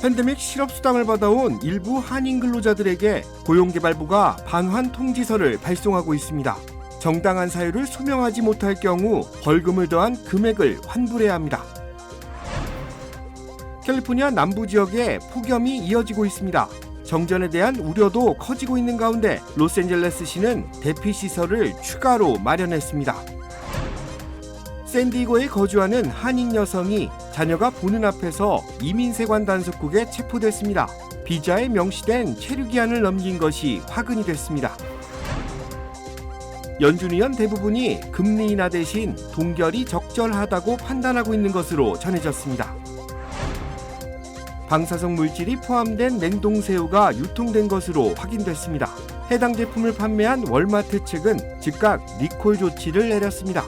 팬데믹 실업수당을 받아온 일부 한인 근로자들에게 고용개발부가 반환 통지서를 발송하고 있습니다. 정당한 사유를 소명하지 못할 경우 벌금을 더한 금액을 환불해야 합니다. 캘리포니아 남부 지역에 폭염이 이어지고 있습니다. 정전에 대한 우려도 커지고 있는 가운데 로스앤젤레스시는 대피시설을 추가로 마련했습니다. 샌디에고에 거주하는 한인 여성이 자녀가 보는 앞에서 이민세관 단속국에 체포됐습니다. 비자에 명시된 체류기한을 넘긴 것이 화근이 됐습니다. 연준 의원 대부분이 금리 인하 대신 동결이 적절하다고 판단하고 있는 것으로 전해졌습니다. 방사성 물질이 포함된 냉동새우가 유통된 것으로 확인됐습니다. 해당 제품을 판매한 월마트 측은 즉각 리콜 조치를 내렸습니다.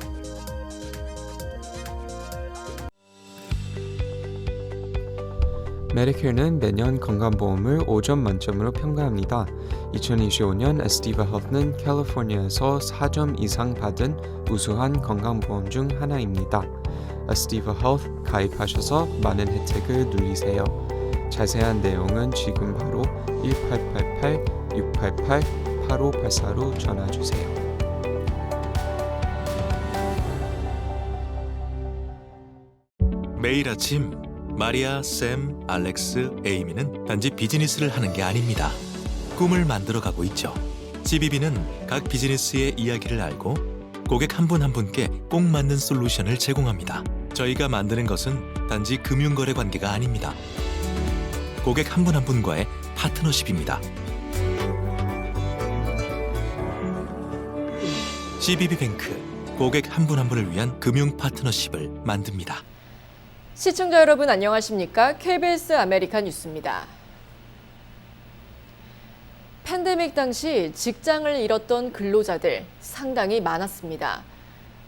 메디케어는 매년 건강보험을 5점 만점으로 평가합니다. 2025년 에스티바 헬스는 캘리포니아에서 4점 이상 받은 우수한 건강보험 중 하나입니다. 에스티바 헬스 가입하셔서 많은 혜택을 누리세요. 자세한 내용은 지금 바로 1888-688-8584로 전화주세요. 매일 아침 마리아, 샘, 알렉스, 에이미는 단지 비즈니스를 하는 게 아닙니다. 꿈을 만들어가고 있죠. CBB는 각 비즈니스의 이야기를 알고 고객 한 분 한 분께 꼭 맞는 솔루션을 제공합니다. 저희가 만드는 것은 단지 금융거래 관계가 아닙니다. 고객 한 분 한 분과의 파트너십입니다. CBB뱅크, 고객 한 분 한 분을 위한 금융 파트너십을 만듭니다. 시청자 여러분 안녕하십니까? KBS 아메리카 뉴스입니다. 팬데믹 당시 직장을 잃었던 근로자들 상당히 많았습니다.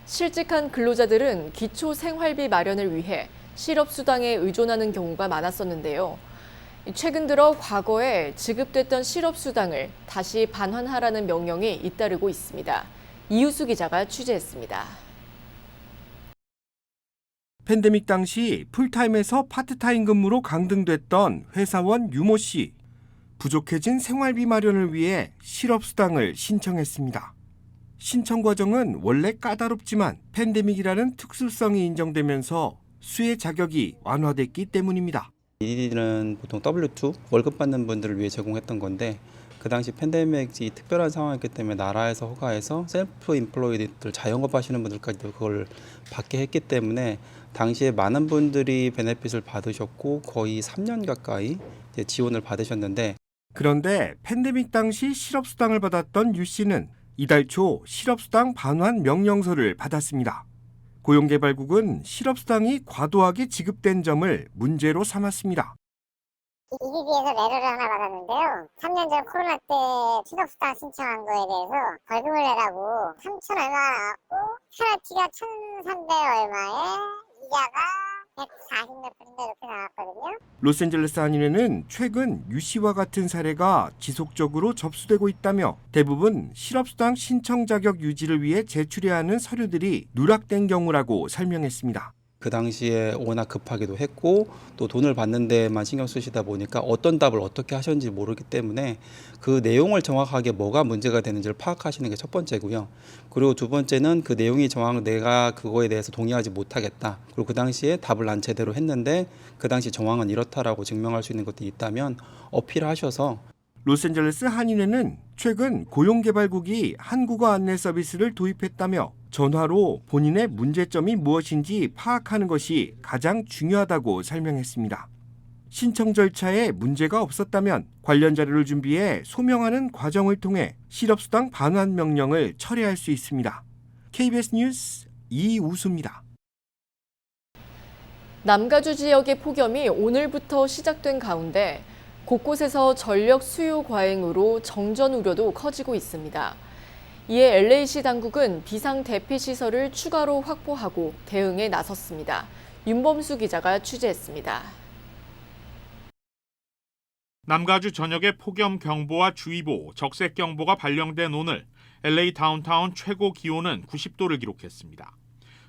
실직한 근로자들은 기초 생활비 마련을 위해 실업수당에 의존하는 경우가 많았었는데요. 최근 들어 과거에 지급됐던 실업수당을 다시 반환하라는 명령이 잇따르고 있습니다. 이유수 기자가 취재했습니다. 팬데믹 당시 풀타임에서 파트타임 근무로 강등됐던 회사원 유모 씨. 부족해진 생활비 마련을 위해 실업수당을 신청했습니다. 신청 과정은 원래 까다롭지만 팬데믹이라는 특수성이 인정되면서 수혜 자격이 완화됐기 때문입니다. 이는 보통 W2 월급 받는 분들을 위해 제공했던 건데 그 당시 팬데믹이 특별한 상황이었기 때문에 나라에서 허가해서 셀프 인플로이드들 자영업 하시는 분들까지도 그걸 받게 했기 때문에 당시에 많은 분들이 베네핏을 받으셨고 거의 3년 가까이 지원을 받으셨는데 그런데 팬데믹 당시 실업수당을 받았던 유 씨는 이달 초 실업수당 반환 명령서를 받았습니다. 고용개발국은 실업수당이 과도하게 지급된 점을 문제로 삼았습니다. EBB에서 레터를 하나 받았는데요. 3년 전 코로나 때 실업수당 신청한 거에 대해서 벌금을 내라고 3천 얼마 나왔고 페널티가 1,300 얼마에 이자가 140몇 %인데 이렇게 나왔거든요. 로스앤젤레스 한인회는 최근 유 씨와 같은 사례가 지속적으로 접수되고 있다며 대부분 실업수당 신청 자격 유지를 위해 제출해야 하는 서류들이 누락된 경우라고 설명했습니다. 그 당시에 워낙 급하기도 했고 또 돈을 받는 데만 신경 쓰시다 보니까 어떤 답을 어떻게 하셨는지 모르기 때문에 그 내용을 정확하게 뭐가 문제가 되는지를 파악하시는 게 첫 번째고요. 그리고 두 번째는 그 내용이 내가 그거에 대해서 동의하지 못하겠다. 그리고 그 당시에 답을 난 제대로 했는데 그 당시 정황은 이렇다라고 증명할 수 있는 것들이 있다면 어필하셔서 로스앤젤레스 한인회는 최근 고용개발국이 한국어 안내 서비스를 도입했다며 전화로 본인의 문제점이 무엇인지 파악하는 것이 가장 중요하다고 설명했습니다. 신청 절차에 문제가 없었다면 관련 자료를 준비해 소명하는 과정을 통해 실업수당 반환 명령을 철회할 수 있습니다. KBS 뉴스 이우수입니다. 남가주 지역의 폭염이 오늘부터 시작된 가운데 곳곳에서 전력 수요 과잉으로 정전 우려도 커지고 있습니다. 이에 LA시 당국은 비상 대피 시설을 추가로 확보하고 대응에 나섰습니다. 윤범수 기자가 취재했습니다. 남가주 전역에 폭염 경보와 주의보, 적색 경보가 발령된 오늘 LA 다운타운 최고 기온은 90도를 기록했습니다.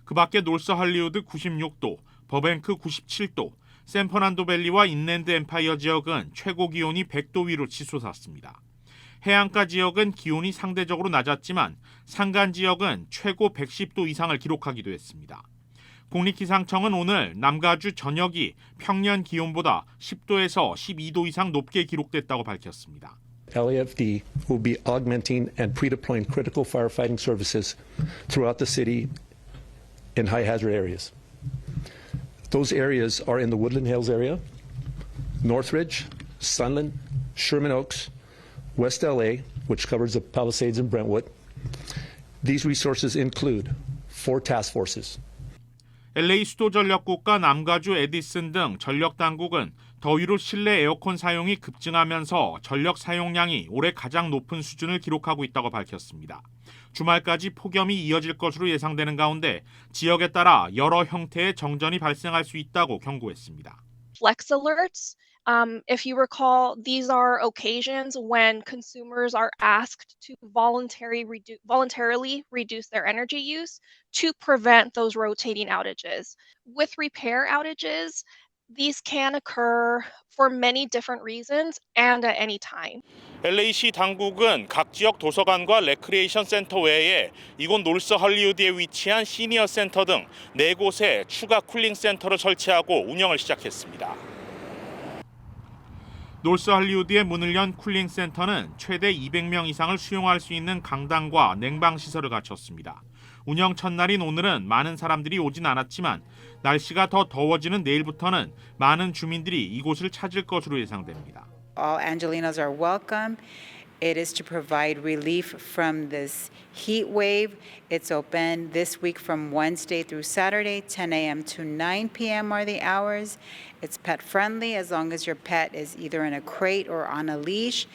그 밖에 놀스 할리우드 96도, 버뱅크 97도, 샌퍼난도밸리와 인랜드 엠파이어 지역은 최고 기온이 100도 위로 치솟았습니다. 해안가 지역은 기온이 상대적으로 낮았지만 산간 지역은 최고 110도 이상을 기록하기도 했습니다. 국립기상청은 오늘 남가주 전역이 평년 기온보다 10도에서 12도 이상 높게 기록됐다고 밝혔습니다. LAFD will be augmenting and pre-deploying critical firefighting services throughout the city in high-hazard areas. Those areas are in the Woodland Hills area, Northridge, Sunland, Sherman Oaks, West LA, which covers the Palisades and Brentwood. These resources include 4 task forces. LA 수도 전력국과 남가주 에디슨 등 전력 당국은 더위로 실내 에어컨 사용이 급증하면서 전력 사용량이 올해 가장 높은 수준을 기록하고 있다고 밝혔습니다. 주말까지 폭염이 이어질 것으로 예상되는 가운데 지역에 따라 여러 형태의 정전이 발생할 수 있다고 경고했습니다. Flex alerts. If you recall, these are occasions when consumers are asked to voluntarily reduce their energy use to prevent those rotating outages. With repair outages, these can occur for many different reasons and at any time. LA시 당국은 각 지역 도서관과 레크리에이션 센터 외에 이곳 놀스 할리우드에 위치한 시니어 센터 등 4곳에 추가 쿨링 센터를 설치하고 운영을 시작했습니다. 놀스 할리우드의 문을 연 쿨링 센터는 최대 200명 이상을 수용할 수 있는 강당과 냉방 시설을 갖췄습니다. 운영 첫날인 오늘은 많은 사람들이 오진 않았지만 날씨가 더 더워지는 내일부터는 많은 주민들이 이곳을 찾을 것으로 예상됩니다. All Angelinos are welcome. It is to provide relief from this heat wave. It's open this week from Wednesday through Saturday, 10 a.m. to 9 p.m. are the hours. It's pet friendly as long as your pet is either in a crate or on a leash.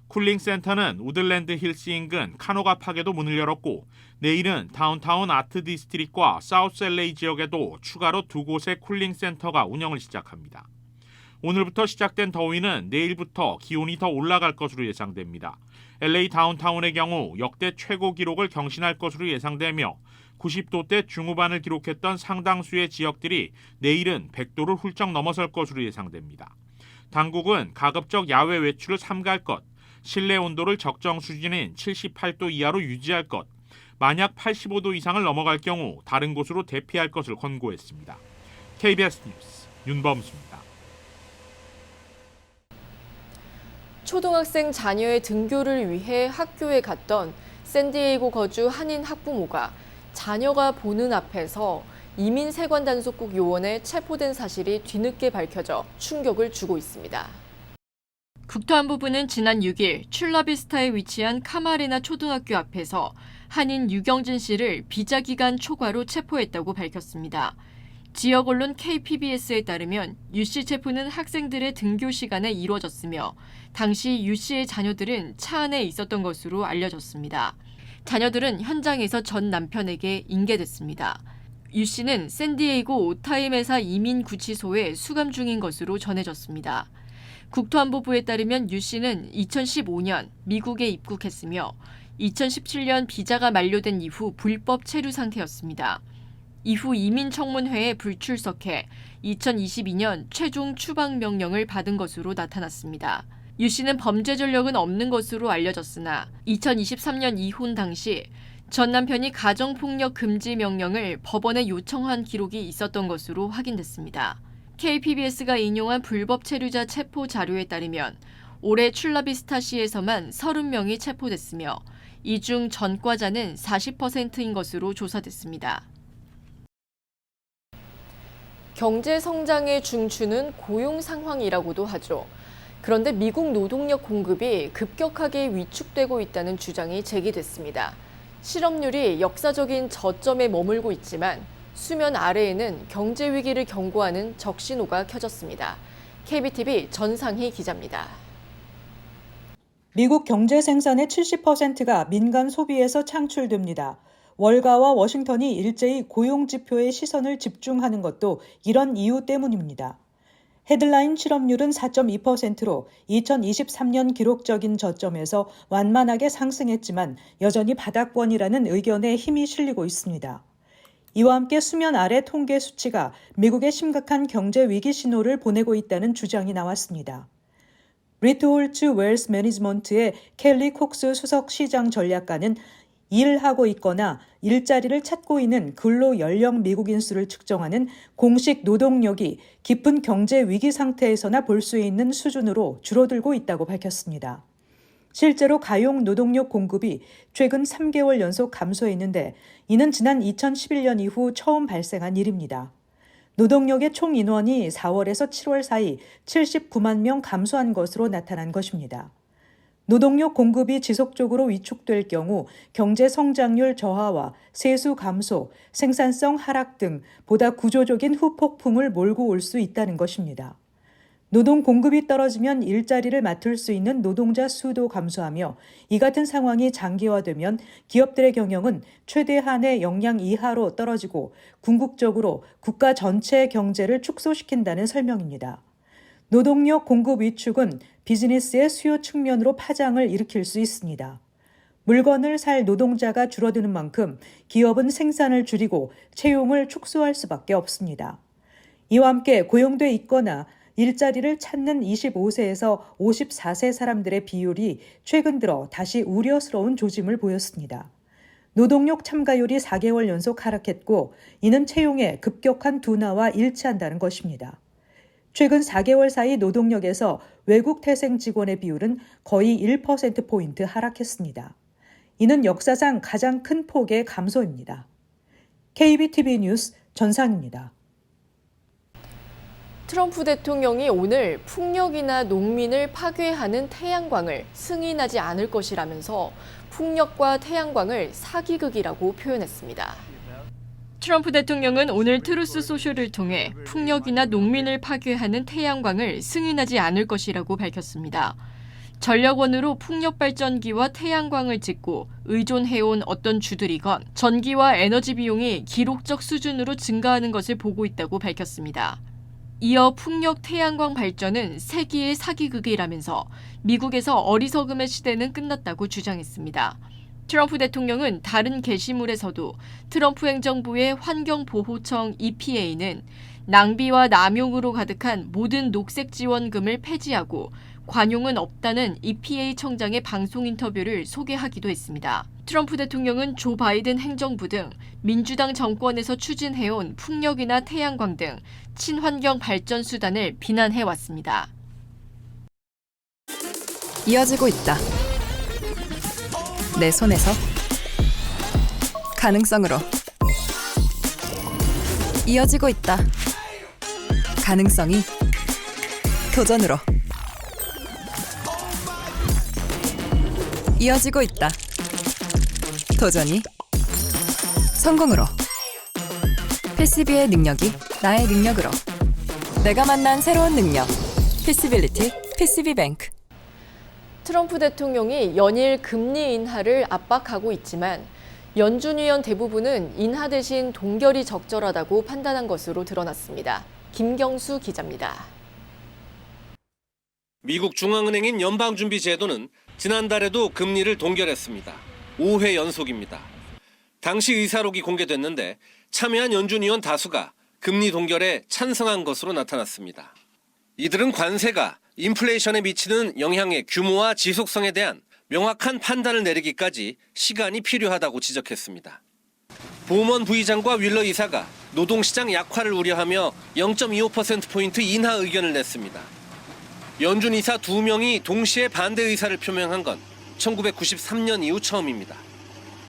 쿨링 센터는 우들랜드 힐스 인근 카노가팍에도 문을 열었고 내일은 다운타운 아트 디스트릭과 사우스 LA 지역에도 추가로 2곳의 쿨링 센터가 운영을 시작합니다. 오늘부터 시작된 더위는 내일부터 기온이 더 올라갈 것으로 예상됩니다. LA 다운타운의 경우 역대 최고 기록을 경신할 것으로 예상되며 90도대 중후반을 기록했던 상당수의 지역들이 내일은 100도를 훌쩍 넘어설 것으로 예상됩니다. 당국은 가급적 야외 외출을 삼가할 것, 실내 온도를 적정 수준인 78도 이하로 유지할 것, 만약 85도 이상을 넘어갈 경우 다른 곳으로 대피할 것을 권고했습니다. KBS 뉴스 윤범수입니다. 초등학생 자녀의 등교를 위해 학교에 갔던 샌디에이고 거주 한인 학부모가 자녀가 보는 앞에서 이민세관단속국 요원에 체포된 사실이 뒤늦게 밝혀져 충격을 주고 있습니다. 국토안보부는 지난 6일 출라비스타에 위치한 카마레나 초등학교 앞에서 한인 유경진 씨를 비자기간 초과로 체포했다고 밝혔습니다. 지역 언론 KPBS에 따르면 유 씨 체포는 학생들의 등교 시간에 이루어졌으며 당시 유 씨의 자녀들은 차 안에 있었던 것으로 알려졌습니다. 자녀들은 현장에서 전 남편에게 인계됐습니다. 유 씨는 샌디에이고 오타이메사 이민구치소에 수감 중인 것으로 전해졌습니다. 국토안보부에 따르면 유 씨는 2015년 미국에 입국했으며 2017년 비자가 만료된 이후 불법 체류 상태였습니다. 이후 이민청문회에 불출석해 2022년 최종 추방 명령을 받은 것으로 나타났습니다. 유 씨는 범죄 전력은 없는 것으로 알려졌으나 2023년 이혼 당시 전 남편이 가정폭력 금지 명령을 법원에 요청한 기록이 있었던 것으로 확인됐습니다. KPBS가 인용한 불법 체류자 체포 자료에 따르면 올해 출라비스타시에서만 30명이 체포됐으며 이 중 전과자는 40%인 것으로 조사됐습니다. 경제 성장의 중추는 고용 상황이라고도 하죠. 그런데 미국 노동력 공급이 급격하게 위축되고 있다는 주장이 제기됐습니다. 실업률이 역사적인 저점에 머물고 있지만 수면 아래에는 경제 위기를 경고하는 적신호가 켜졌습니다. KBTV 전상희 기자입니다. 미국 경제 생산의 70%가 민간 소비에서 창출됩니다. 월가와 워싱턴이 일제히 고용 지표에 시선을 집중하는 것도 이런 이유 때문입니다. 헤드라인 실업률은 4.2%로 2023년 기록적인 저점에서 완만하게 상승했지만 여전히 바닥권이라는 의견에 힘이 실리고 있습니다. 이와 함께 수면 아래 통계 수치가 미국에 심각한 경제 위기 신호를 보내고 있다는 주장이 나왔습니다. 리트홀츠 웰스 매니지먼트의 켈리 콕스 수석 시장 전략가는 일하고 있거나 일자리를 찾고 있는 근로 연령 미국인 수를 측정하는 공식 노동력이 깊은 경제 위기 상태에서나 볼 수 있는 수준으로 줄어들고 있다고 밝혔습니다. 실제로 가용 노동력 공급이 최근 3개월 연속 감소했는데 이는 지난 2011년 이후 처음 발생한 일입니다. 노동력의 총 인원이 4월에서 7월 사이 79만 명 감소한 것으로 나타난 것입니다. 노동력 공급이 지속적으로 위축될 경우 경제 성장률 저하와 세수 감소, 생산성 하락 등 보다 구조적인 후폭풍을 몰고 올 수 있다는 것입니다. 노동 공급이 떨어지면 일자리를 맡을 수 있는 노동자 수도 감소하며 이 같은 상황이 장기화되면 기업들의 경영은 최대한의 역량 이하로 떨어지고 궁극적으로 국가 전체의 경제를 축소시킨다는 설명입니다. 노동력 공급 위축은 비즈니스의 수요 측면으로 파장을 일으킬 수 있습니다. 물건을 살 노동자가 줄어드는 만큼 기업은 생산을 줄이고 채용을 축소할 수밖에 없습니다. 이와 함께 고용돼 있거나 일자리를 찾는 25세에서 54세 사람들의 비율이 최근 들어 다시 우려스러운 조짐을 보였습니다. 노동력 참가율이 4개월 연속 하락했고 이는 채용의 급격한 둔화와 일치한다는 것입니다. 최근 4개월 사이 노동력에서 외국 태생 직원의 비율은 거의 1%포인트 하락했습니다. 이는 역사상 가장 큰 폭의 감소입니다. KBTV 뉴스 전상입니다. 트럼프 대통령이 오늘 풍력이나 농민을 파괴하는 태양광을 승인하지 않을 것이라면서 풍력과 태양광을 사기극이라고 표현했습니다. 트럼프 대통령은 오늘 트루스 소셜을 통해 풍력이나 농민을 파괴하는 태양광을 승인하지 않을 것이라고 밝혔습니다. 전력원으로 풍력발전기와 태양광을 짓고 의존해온 어떤 주들이건 전기와 에너지 비용이 기록적 수준으로 증가하는 것을 보고 있다고 밝혔습니다. 이어 풍력 태양광 발전은 세기의 사기극이라면서 미국에서 어리석음의 시대는 끝났다고 주장했습니다. 트럼프 대통령은 다른 게시물에서도 트럼프 행정부의 환경보호청 EPA는 낭비와 남용으로 가득한 모든 녹색 지원금을 폐지하고 관용은 없다는 EPA 청장의 방송 인터뷰를 소개하기도 했습니다. 트럼프 대통령은 조 바이든 행정부 등 민주당 정권에서 추진해온 풍력이나 태양광 등 친환경 발전 수단을 비난해왔습니다. 이어지고 있다. 내 손에서 가능성으로 이어지고 있다. 가능성이 도전으로 이어지고 있다. 도전이 성공으로. 패시비의 능력이 나의 능력으로. 내가 만난 새로운 능력. 패시빌리티 패시비뱅크. 트럼프 대통령이 연일 금리 인하를 압박하고 있지만 연준 위원 대부분은 인하 대신 동결이 적절하다고 판단한 것으로 드러났습니다. 김경수 기자입니다. 미국 중앙은행인 연방준비제도는 지난달에도 금리를 동결했습니다. 5회 연속입니다. 당시 의사록이 공개됐는데 참여한 연준 위원 다수가 금리 동결에 찬성한 것으로 나타났습니다. 이들은 관세가 인플레이션에 미치는 영향의 규모와 지속성에 대한 명확한 판단을 내리기까지 시간이 필요하다고 지적했습니다. 보먼 부의장과 윌러 이사가 노동시장 약화를 우려하며 0.25%포인트 인하 의견을 냈습니다. 연준 이사 2명이 동시에 반대 의사를 표명한 건 1993년 이후 처음입니다.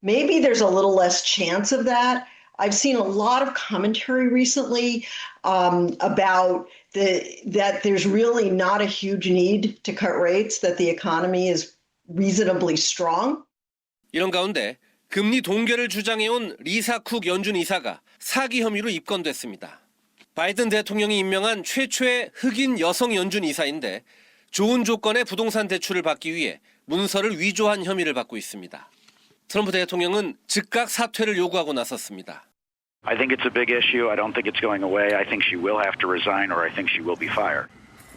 Maybe there's a little less chance of that. I've seen a lot of commentary recently about that there's really not a huge need to cut rates, that the economy is reasonably strong. 이런 가운데 금리 동결을 주장해온 리사 쿡 연준 이사가 사기 혐의로 입건됐습니다. 바이든 대통령이 임명한 최초의 흑인 여성 연준 이사인데 좋은 조건의 부동산 대출을 받기 위해 문서를 위조한 혐의를 받고 있습니다. 트럼프 대통령은 즉각 사퇴를 요구하고 나섰습니다. I think it's a big issue. I don't think it's going away. I think she will have to resign or I think she will be fired.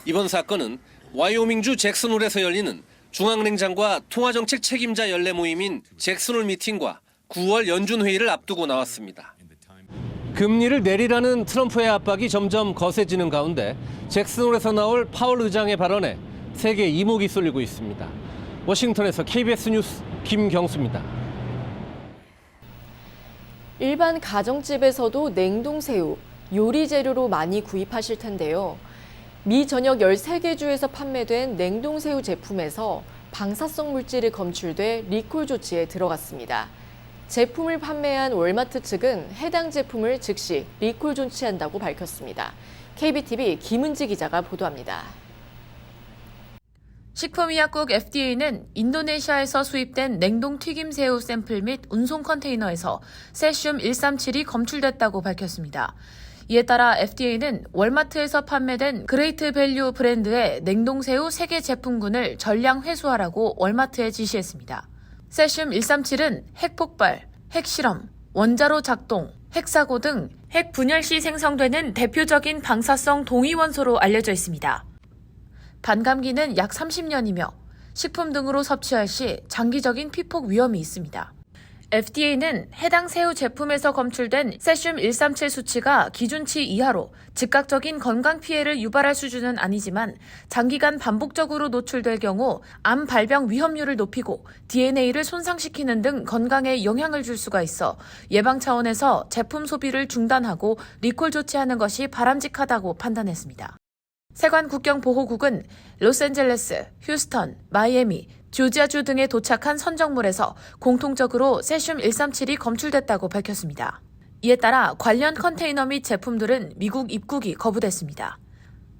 이번 사건은 와이오밍주 잭슨홀에서 열리는 중앙은행장과 통화정책 책임자 연례 모임인 잭슨홀 미팅과 9월 연준 회의를 앞두고 나왔습니다. 금리를 내리라는 트럼프의 압박이 점점 거세지는 가운데 잭슨홀에서 나올 파월 의장의 발언에 세계 이목이 쏠리고 있습니다. 워싱턴에서 KBS 뉴스 김경수입니다. 일반 가정집에서도 냉동새우, 요리 재료로 많이 구입하실 텐데요. 미 전역 13개 주에서 판매된 냉동새우 제품에서 방사성 물질이 검출돼 리콜 조치에 들어갔습니다. 제품을 판매한 월마트 측은 해당 제품을 즉시 리콜 조치한다고 밝혔습니다. KBTV 김은지 기자가 보도합니다. 식품의약국 FDA는 인도네시아에서 수입된 냉동 튀김새우 샘플 및 운송 컨테이너에서 세슘 137이 검출됐다고 밝혔습니다. 이에 따라 FDA는 월마트에서 판매된 그레이트 밸류 브랜드의 냉동새우 3개 제품군을 전량 회수하라고 월마트에 지시했습니다. 세슘 137은 핵폭발, 핵실험, 원자로 작동, 핵사고 등 핵 분열 시 생성되는 대표적인 방사성 동위원소로 알려져 있습니다. 반감기는 약 30년이며 식품 등으로 섭취할 시 장기적인 피폭 위험이 있습니다. FDA는 해당 새우 제품에서 검출된 세슘 137 수치가 기준치 이하로 즉각적인 건강 피해를 유발할 수준은 아니지만 장기간 반복적으로 노출될 경우 암 발병 위험률을 높이고 DNA를 손상시키는 등 건강에 영향을 줄 수가 있어 예방 차원에서 제품 소비를 중단하고 리콜 조치하는 것이 바람직하다고 판단했습니다. 세관 국경보호국은 로스앤젤레스, 휴스턴, 마이애미, 조지아주 등에 도착한 선정물에서 공통적으로 세슘 137이 검출됐다고 밝혔습니다. 이에 따라 관련 컨테이너 및 제품들은 미국 입국이 거부됐습니다.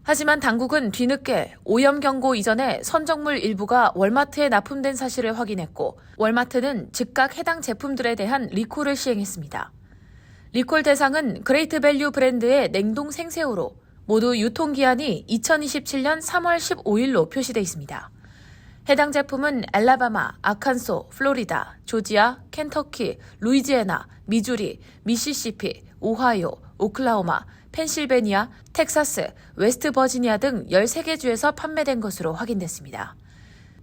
하지만 당국은 뒤늦게 오염 경고 이전에 선정물 일부가 월마트에 납품된 사실을 확인했고 월마트는 즉각 해당 제품들에 대한 리콜을 시행했습니다. 리콜 대상은 그레이트 밸류 브랜드의 냉동 생새우로 모두 유통기한이 2027년 3월 15일로 표시돼 있습니다. 해당 제품은 알라바마, 아칸소, 플로리다, 조지아, 켄터키, 루이지애나, 미주리, 미시시피, 오하이오, 오클라호마, 펜실베니아, 텍사스, 웨스트버지니아 등 13개 주에서 판매된 것으로 확인됐습니다.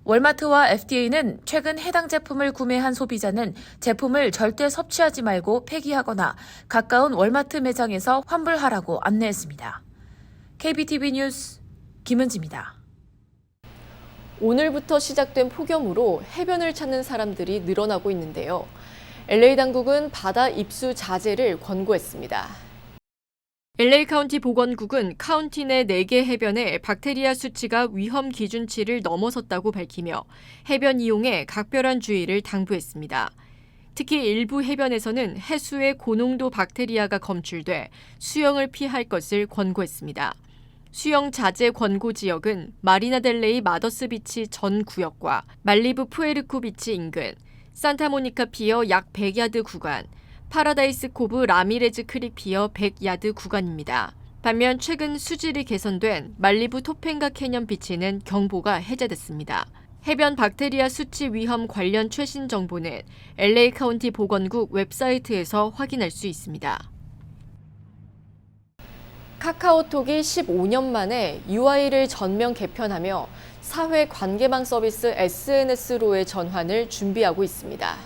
월마트와 FDA는 최근 해당 제품을 구매한 소비자는 제품을 절대 섭취하지 말고 폐기하거나 가까운 월마트 매장에서 환불하라고 안내했습니다. KBTV 뉴스 김은지입니다. 오늘부터 시작된 폭염으로 해변을 찾는 사람들이 늘어나고 있는데요. LA 당국은 바다 입수 자제를 권고했습니다. LA 카운티 보건국은 카운티 내 4개 해변의 박테리아 수치가 위험 기준치를 넘어섰다고 밝히며 해변 이용에 각별한 주의를 당부했습니다. 특히 일부 해변에서는 해수의 고농도 박테리아가 검출돼 수영을 피할 것을 권고했습니다. 수영 자제 권고 지역은 마리나델레이 마더스 비치 전 구역과 말리부 푸에르코 비치 인근, 산타모니카 피어 약 100야드 구간, 파라다이스 코브 라미레즈 크릭 피어 100야드 구간입니다. 반면 최근 수질이 개선된 말리부 토펜가 캐년 비치는 경보가 해제됐습니다. 해변 박테리아 수치 위험 관련 최신 정보는 LA 카운티 보건국 웹사이트에서 확인할 수 있습니다. 카카오톡이 15년 만에 UI를 전면 개편하며 사회 관계망 서비스 SNS로의 전환을 준비하고 있습니다.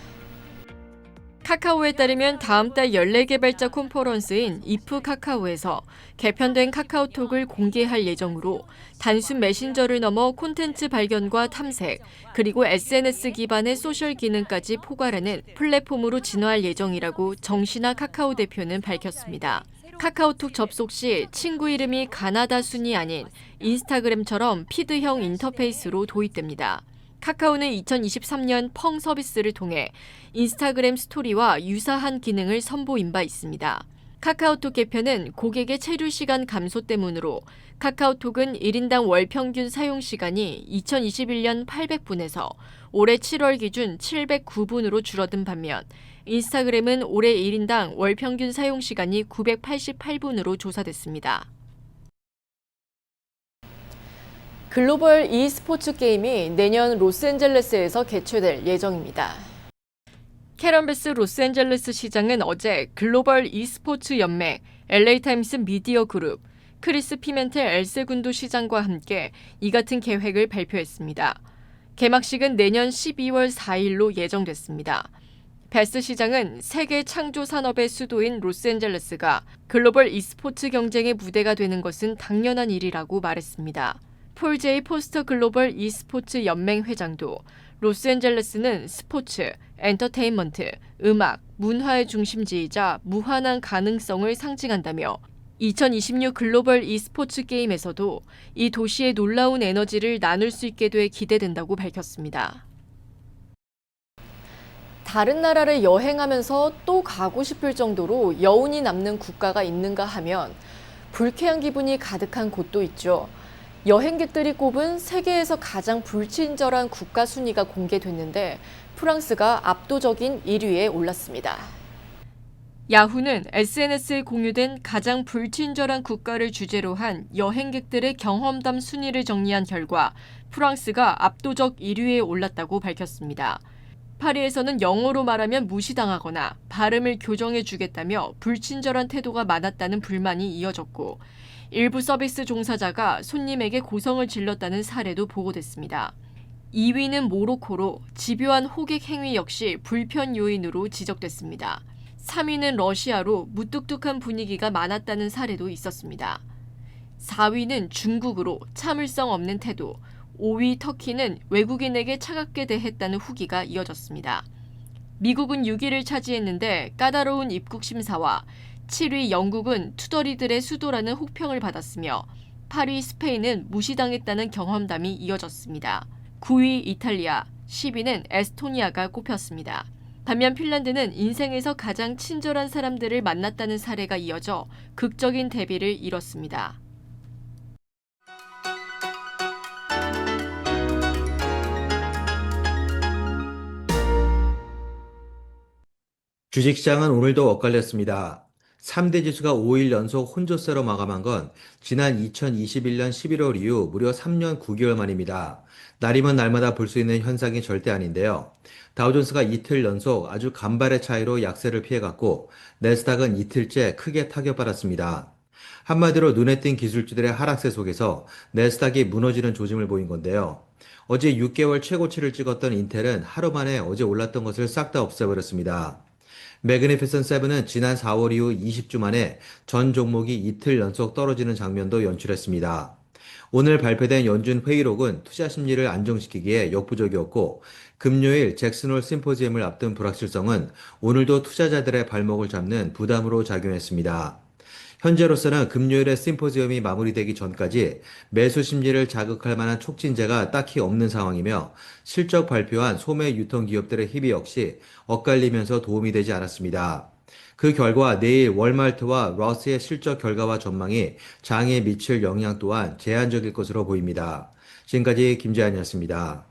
카카오에 따르면 다음 달 연례 개발자 콘퍼런스인 이프 카카오에서 개편된 카카오톡을 공개할 예정으로 단순 메신저를 넘어 콘텐츠 발견과 탐색, 그리고 SNS 기반의 소셜 기능까지 포괄하는 플랫폼으로 진화할 예정이라고 정신아 카카오 대표는 밝혔습니다. 카카오톡 접속 시 친구 이름이 가나다 순이 아닌 인스타그램처럼 피드형 인터페이스로 도입됩니다. 카카오는 2023년 펑 서비스를 통해 인스타그램 스토리와 유사한 기능을 선보인 바 있습니다. 카카오톡 개편은 고객의 체류 시간 감소 때문으로 카카오톡은 1인당 월 평균 사용 시간이 2021년 800분에서 올해 7월 기준 709분으로 줄어든 반면 인스타그램은 올해 1인당 월 평균 사용 시간이 988분으로 조사됐습니다. 글로벌 e스포츠 게임이 내년 로스앤젤레스에서 개최될 예정입니다. 캐런 베스 로스앤젤레스 시장은 어제 글로벌 e스포츠 연맹, LA타임스 미디어 그룹, 크리스 피멘텔 엘세군도 시장과 함께 이 같은 계획을 발표했습니다. 개막식은 내년 12월 4일로 예정됐습니다. 베스 시장은 세계 창조 산업의 수도인 로스앤젤레스가 글로벌 e스포츠 경쟁의 무대가 되는 것은 당연한 일이라고 말했습니다. 폴 제이 포스터 글로벌 e스포츠 연맹 회장도 로스앤젤레스는 스포츠, 엔터테인먼트, 음악, 문화의 중심지이자 무한한 가능성을 상징한다며 2026 글로벌 e스포츠 게임에서도 이 도시의 놀라운 에너지를 나눌 수 있게 돼 기대된다고 밝혔습니다. 다른 나라를 여행하면서 또 가고 싶을 정도로 여운이 남는 국가가 있는가 하면 불쾌한 기분이 가득한 곳도 있죠. 여행객들이 꼽은 세계에서 가장 불친절한 국가 순위가 공개됐는데 프랑스가 압도적인 1위에 올랐습니다. 야후는 SNS에 공유된 가장 불친절한 국가를 주제로 한 여행객들의 경험담 순위를 정리한 결과 프랑스가 압도적 1위에 올랐다고 밝혔습니다. 파리에서는 영어로 말하면 무시당하거나 발음을 교정해 주겠다며 불친절한 태도가 많았다는 불만이 이어졌고 일부 서비스 종사자가 손님에게 고성을 질렀다는 사례도 보고됐습니다. 2위는 모로코로 집요한 호객 행위 역시 불편 요인으로 지적됐습니다. 3위는 러시아로 무뚝뚝한 분위기가 많았다는 사례도 있었습니다. 4위는 중국으로 참을성 없는 태도, 5위 터키는 외국인에게 차갑게 대했다는 후기가 이어졌습니다. 미국은 6위를 차지했는데 까다로운 입국 심사와 7위 영국은 투덜이들의 수도라는 혹평을 받았으며 8위 스페인은 무시당했다는 경험담이 이어졌습니다. 9위 이탈리아, 10위는 에스토니아가 꼽혔습니다. 반면 핀란드는 인생에서 가장 친절한 사람들을 만났다는 사례가 이어져 극적인 데뷔를 이뤘습니다. 주식시장은 오늘도 엇갈렸습니다. 3대 지수가 5일 연속 혼조세로 마감한 건 지난 2021년 11월 이후 무려 3년 9개월 만입니다. 날이면 날마다 볼 수 있는 현상이 절대 아닌데요. 다우존스가 이틀 연속 아주 간발의 차이로 약세를 피해갔고 내스닥은 이틀째 크게 타격받았습니다. 한마디로 눈에 띈 기술주들의 하락세 속에서 내스닥이 무너지는 조짐을 보인 건데요. 어제 6개월 최고치를 찍었던 인텔은 하루 만에 어제 올랐던 것을 싹 다 없애버렸습니다. 매그니피선 세븐은 지난 4월 이후 20주 만에 전 종목이 이틀 연속 떨어지는 장면도 연출했습니다. 오늘 발표된 연준 회의록은 투자 심리를 안정시키기에 역부족이었고 금요일 잭슨홀 심포지엄을 앞둔 불확실성은 오늘도 투자자들의 발목을 잡는 부담으로 작용했습니다. 현재로서는 금요일에 심포지엄이 마무리되기 전까지 매수 심리를 자극할 만한 촉진제가 딱히 없는 상황이며 실적 발표한 소매 유통 기업들의 희비 역시 엇갈리면서 도움이 되지 않았습니다. 그 결과 내일 월마트와 러스의 실적 결과와 전망이 장에 미칠 영향 또한 제한적일 것으로 보입니다. 지금까지 김재한이었습니다.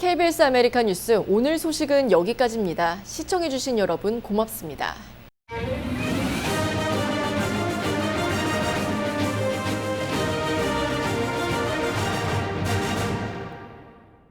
KBS 아메리카 뉴스 오늘 소식은 여기까지입니다. 시청해주신 여러분 고맙습니다.